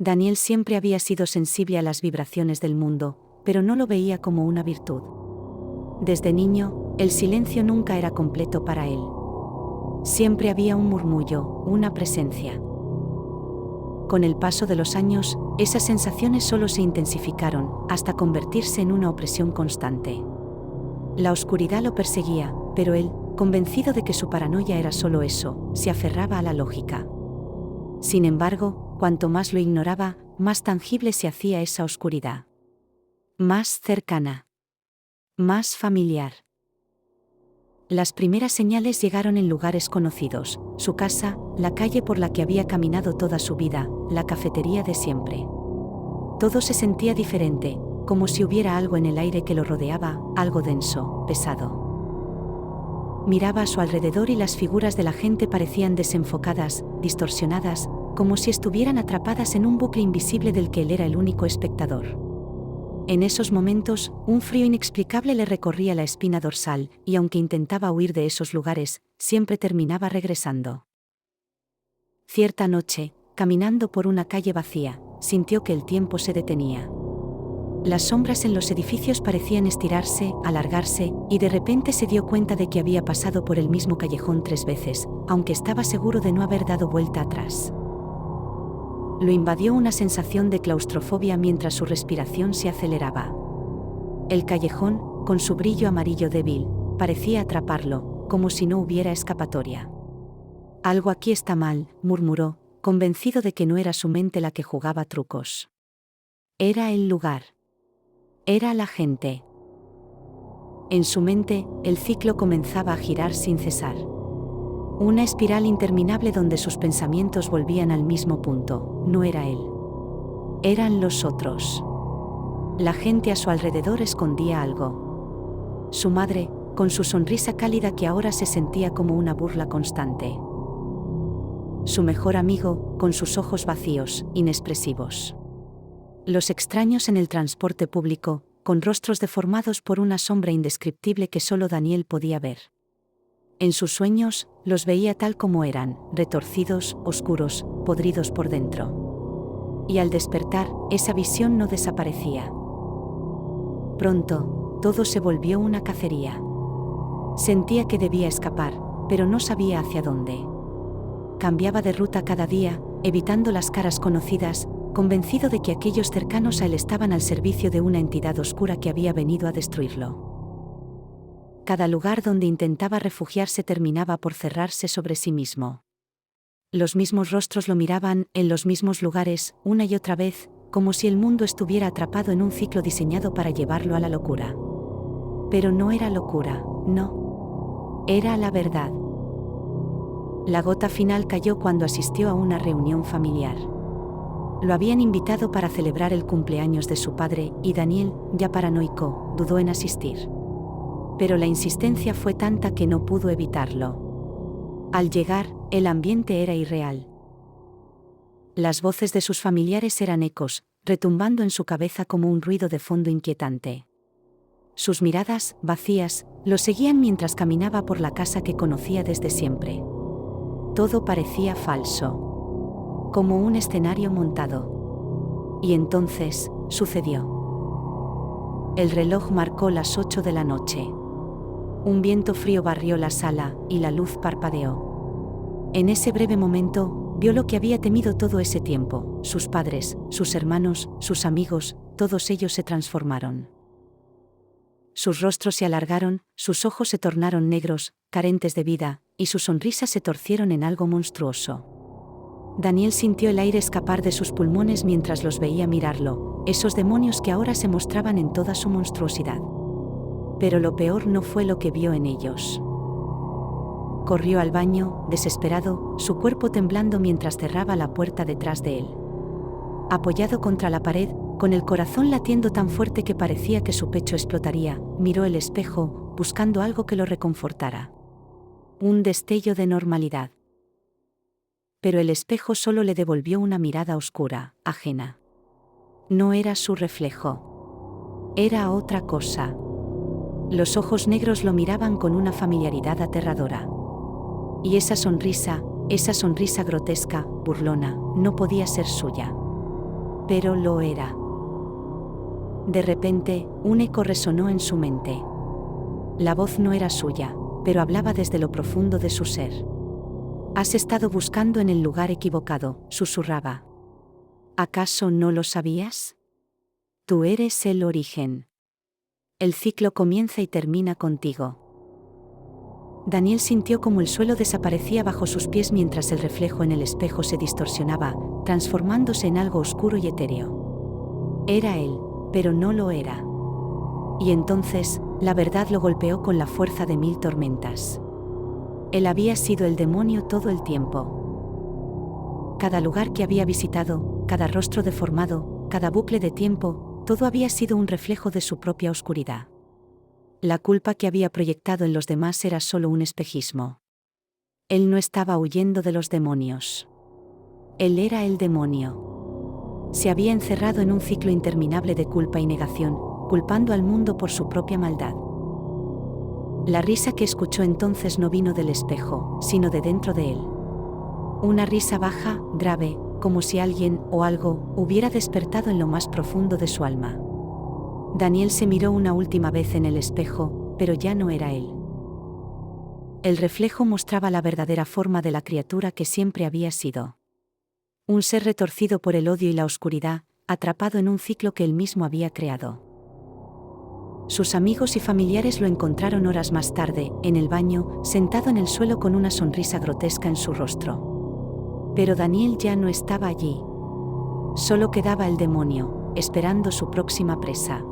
Daniel siempre había sido sensible a las vibraciones del mundo, pero no lo veía como una virtud. Desde niño, el silencio nunca era completo para él. Siempre había un murmullo, una presencia. Con el paso de los años, esas sensaciones solo se intensificaron, hasta convertirse en una opresión constante. La oscuridad lo perseguía, pero él, convencido de que su paranoia era solo eso, se aferraba a la lógica. Sin embargo, cuanto más lo ignoraba, más tangible se hacía esa oscuridad. Más cercana. Más familiar. Las primeras señales llegaron en lugares conocidos: su casa, la calle por la que había caminado toda su vida, la cafetería de siempre. Todo se sentía diferente, como si hubiera algo en el aire que lo rodeaba, algo denso, pesado. Miraba a su alrededor y las figuras de la gente parecían desenfocadas, distorsionadas, como si estuvieran atrapadas en un bucle invisible del que él era el único espectador. En esos momentos, un frío inexplicable le recorría la espina dorsal, y aunque intentaba huir de esos lugares, siempre terminaba regresando. Cierta noche, caminando por una calle vacía, sintió que el tiempo se detenía. Las sombras en los edificios parecían estirarse, alargarse, y de repente se dio cuenta de que había pasado por el mismo callejón 3 veces, aunque estaba seguro de no haber dado vuelta atrás. Lo invadió una sensación de claustrofobia mientras su respiración se aceleraba. El callejón, con su brillo amarillo débil, parecía atraparlo, como si no hubiera escapatoria. Algo aquí está mal, murmuró, convencido de que no era su mente la que jugaba trucos. Era el lugar. Era la gente. En su mente, el ciclo comenzaba a girar sin cesar. Una espiral interminable donde sus pensamientos volvían al mismo punto. No era él. Eran los otros. La gente a su alrededor escondía algo. Su madre, con su sonrisa cálida que ahora se sentía como una burla constante. Su mejor amigo, con sus ojos vacíos, inexpresivos. Los extraños en el transporte público, con rostros deformados por una sombra indescriptible que solo Daniel podía ver. En sus sueños, los veía tal como eran, retorcidos, oscuros, podridos por dentro. Y al despertar, esa visión no desaparecía. Pronto, todo se volvió una cacería. Sentía que debía escapar, pero no sabía hacia dónde. Cambiaba de ruta cada día, evitando las caras conocidas, convencido de que aquellos cercanos a él estaban al servicio de una entidad oscura que había venido a destruirlo. Cada lugar donde intentaba refugiarse terminaba por cerrarse sobre sí mismo. Los mismos rostros lo miraban, en los mismos lugares, una y otra vez, como si el mundo estuviera atrapado en un ciclo diseñado para llevarlo a la locura. Pero no era locura, no. Era la verdad. La gota final cayó cuando asistió a una reunión familiar. Lo habían invitado para celebrar el cumpleaños de su padre, y Daniel, ya paranoico, dudó en asistir. Pero la insistencia fue tanta que no pudo evitarlo. Al llegar, el ambiente era irreal. Las voces de sus familiares eran ecos, retumbando en su cabeza como un ruido de fondo inquietante. Sus miradas, vacías, lo seguían mientras caminaba por la casa que conocía desde siempre. Todo parecía falso. Como un escenario montado. Y entonces, sucedió. El reloj marcó las 8 de la noche. Un viento frío barrió la sala, y la luz parpadeó. En ese breve momento, vio lo que había temido todo ese tiempo: sus padres, sus hermanos, sus amigos, todos ellos se transformaron. Sus rostros se alargaron, sus ojos se tornaron negros, carentes de vida, y sus sonrisas se torcieron en algo monstruoso. Daniel sintió el aire escapar de sus pulmones mientras los veía mirarlo, esos demonios que ahora se mostraban en toda su monstruosidad. Pero lo peor no fue lo que vio en ellos. Corrió al baño, desesperado, su cuerpo temblando mientras cerraba la puerta detrás de él. Apoyado contra la pared, con el corazón latiendo tan fuerte que parecía que su pecho explotaría, miró el espejo, buscando algo que lo reconfortara. Un destello de normalidad. Pero el espejo solo le devolvió una mirada oscura, ajena. No era su reflejo. Era otra cosa. Los ojos negros lo miraban con una familiaridad aterradora. Y esa sonrisa grotesca, burlona, no podía ser suya. pero lo era. De repente, un eco resonó en su mente. La voz no era suya, pero hablaba desde lo profundo de su ser. «Has estado buscando en el lugar equivocado», susurraba. «¿Acaso no lo sabías? Tú eres el origen. El ciclo comienza y termina contigo». Daniel sintió como el suelo desaparecía bajo sus pies mientras el reflejo en el espejo se distorsionaba, transformándose en algo oscuro y etéreo. Era él, pero no lo era. Y entonces, la verdad lo golpeó con la fuerza de 1000 tormentas. Él había sido el demonio todo el tiempo. Cada lugar que había visitado, cada rostro deformado, cada bucle de tiempo, todo había sido un reflejo de su propia oscuridad. La culpa que había proyectado en los demás era solo un espejismo. Él no estaba huyendo de los demonios. Él era el demonio. Se había encerrado en un ciclo interminable de culpa y negación, culpando al mundo por su propia maldad. La risa que escuchó entonces no vino del espejo, sino de dentro de él. Una risa baja, grave, como si alguien o algo hubiera despertado en lo más profundo de su alma. Daniel se miró una última vez en el espejo, pero ya no era él. El reflejo mostraba la verdadera forma de la criatura que siempre había sido. Un ser retorcido por el odio y la oscuridad, atrapado en un ciclo que él mismo había creado. Sus amigos y familiares lo encontraron horas más tarde, en el baño, sentado en el suelo con una sonrisa grotesca en su rostro. Pero Daniel ya no estaba allí. Solo quedaba el demonio, esperando su próxima presa.